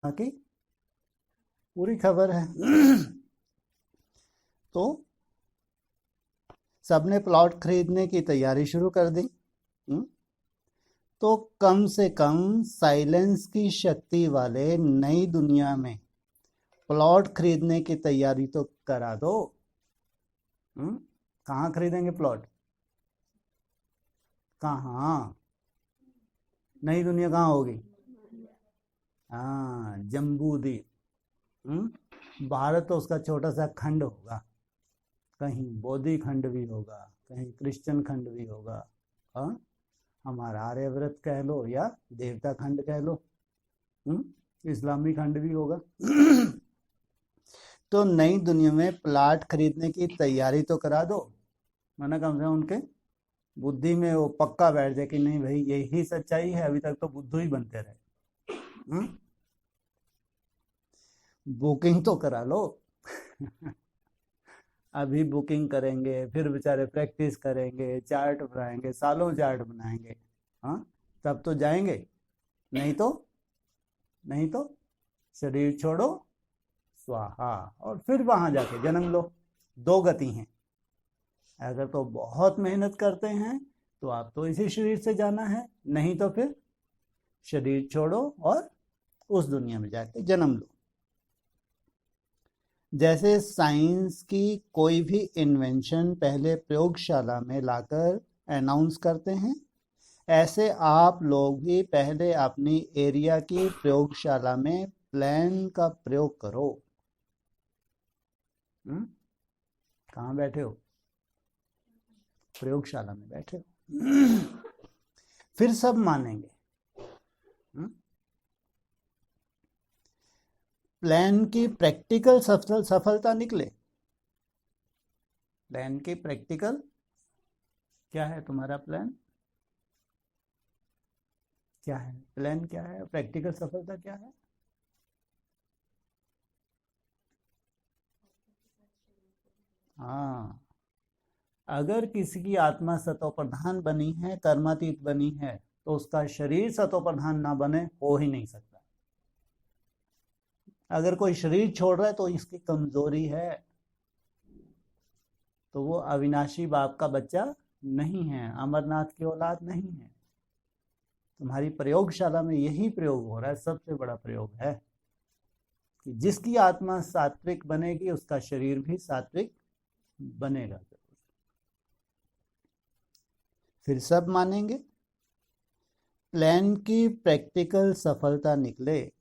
की पूरी खबर है। तो सबने प्लॉट खरीदने की तैयारी शुरू कर दी। तो कम से कम साइलेंस की शक्ति वाले नई दुनिया में प्लॉट खरीदने की तैयारी तो करा दो। कहाँ खरीदेंगे प्लॉट? कहाँ? नई दुनिया कहाँ होगी? हाँ, जम्बू द्वीप। भारत तो उसका छोटा सा खंड होगा, कहीं बौद्धी खंड भी होगा, कहीं क्रिश्चियन खंड भी होगा। हाँ, हमारा आर्यव्रत कह लो या देवता खंड कह लो, इस्लामी खंड भी होगा। तो नई दुनिया में प्लाट खरीदने की तैयारी तो करा दो, माना कम से कम उनके बुद्धि में वो पक्का बैठ जाए कि नहीं भाई यही सच्चाई है। अभी तक तो बुद्धू ही बनते रहे। बुकिंग तो करा लो। अभी बुकिंग करेंगे, फिर बेचारे प्रैक्टिस करेंगे, चार्ट बनाएंगे, सालों चार्ट बनाएंगे। हाँ, तब तो जाएंगे। नहीं तो शरीर छोड़ो स्वाहा, और फिर वहां जाके जन्म लो। दो गति हैं। अगर तो बहुत मेहनत करते हैं तो आप तो इसी शरीर से जाना है, नहीं तो फिर शरीर छोड़ो और उस दुनिया में जाके जन्म लो। जैसे साइंस की कोई भी इन्वेंशन पहले प्रयोगशाला में लाकर अनाउंस करते हैं, ऐसे आप लोग भी पहले अपनी एरिया की प्रयोगशाला में प्लान का प्रयोग करो। कहाँ बैठे हो? प्रयोगशाला में बैठे हो। फिर सब मानेंगे। प्लान की प्रैक्टिकल सफलता निकले। प्लान की प्रैक्टिकल क्या है? तुम्हारा प्लान क्या है? प्लान क्या है? प्रैक्टिकल सफलता क्या है? हाँ, अगर किसी की आत्मा सतो प्रधान बनी है, कर्मातीत बनी है, तो उसका शरीर सतो प्रधान ना बने हो ही नहीं सकता। अगर कोई शरीर छोड़ रहा है तो इसकी कमजोरी है, तो वो अविनाशी बाप का बच्चा नहीं है, अमरनाथ की औलाद नहीं है। तुम्हारी प्रयोगशाला में यही प्रयोग हो रहा है, सबसे बड़ा प्रयोग है कि जिसकी आत्मा सात्विक बनेगी उसका शरीर भी सात्विक बनेगा। फिर सब मानेंगे। प्लान की प्रैक्टिकल सफलता निकले।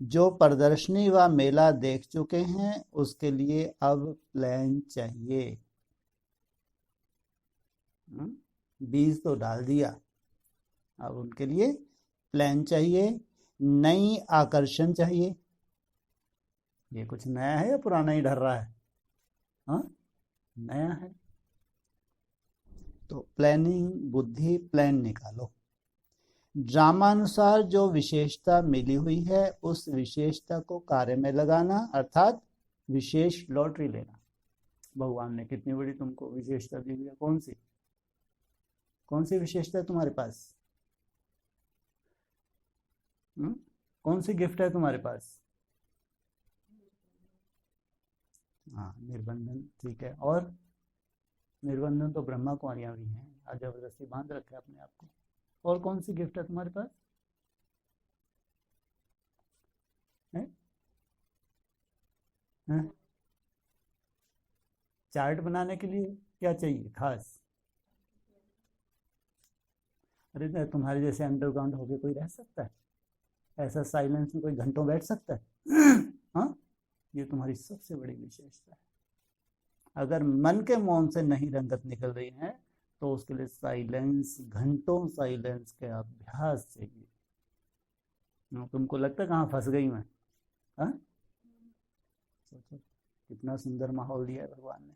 जो प्रदर्शनी व मेला देख चुके हैं उसके लिए अब प्लान चाहिए। बीज तो डाल दिया, अब उनके लिए प्लान चाहिए, नई आकर्षण चाहिए। ये कुछ नया है या पुराना ही ढर रहा है? हाँ, नया है। तो प्लानिंग बुद्धि प्लान निकालो। ड्रामानुसार जो विशेषता मिली हुई है उस विशेषता को कार्य में लगाना, अर्थात विशेष लॉटरी लेना। भगवान ने कितनी बड़ी तुमको विशेषता दी हुई है। कौन सी विशेषता है तुम्हारे पास? कौन सी गिफ्ट है तुम्हारे पास? हाँ, निर्बंधन, ठीक है। और निर्बंधन तो ब्रह्मा कुमारियां भी हैं, आज जबरदस्ती बांध रखा है अपने आप को। और कौन सी गिफ्ट है तुम्हारे पास? है? है? चार्ट बनाने के लिए क्या चाहिए खास? अरे तुम्हारे जैसे अंडरग्राउंड होके कोई रह सकता है? ऐसा साइलेंस में कोई घंटों बैठ सकता है? हाँ, ये तुम्हारी सबसे बड़ी विशेषता है। अगर मन के मौन से नहीं रंगत निकल रही है तो उसके लिए साइलेंस, घंटों साइलेंस के अभ्यास चाहिए। तुमको लगता है कहाँ फंस गई मैं? हाँ, सोचो कितना सुंदर माहौल दिया है भगवान ने।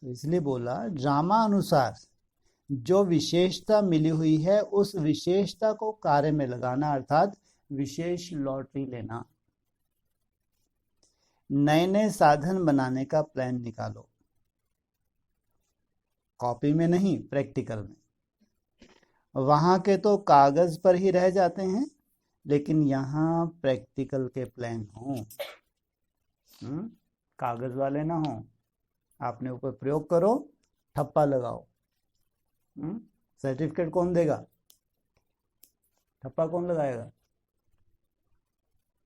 तो इसलिए बोला ड्रामा अनुसार जो विशेषता मिली हुई है उस विशेषता को कार्य में लगाना, अर्थात विशेष लॉटरी लेना। नए नए साधन बनाने का प्लान निकालो। कॉपी में नहीं, प्रैक्टिकल में। वहां के तो कागज पर ही रह जाते हैं, लेकिन यहाँ प्रैक्टिकल के प्लान हो, कागज वाले ना हो। आपने ऊपर प्रयोग करो, ठप्पा लगाओ। सर्टिफिकेट कौन देगा? ठप्पा कौन लगाएगा?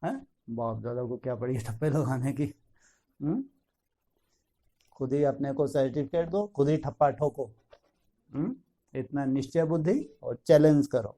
है बाप दादा को क्या पड़ी ठप्पे लगाने की? खुद ही अपने को सर्टिफिकेट दो, खुद ही ठप्पा ठोको। इतना निश्चय बुद्धि और चैलेंज करो।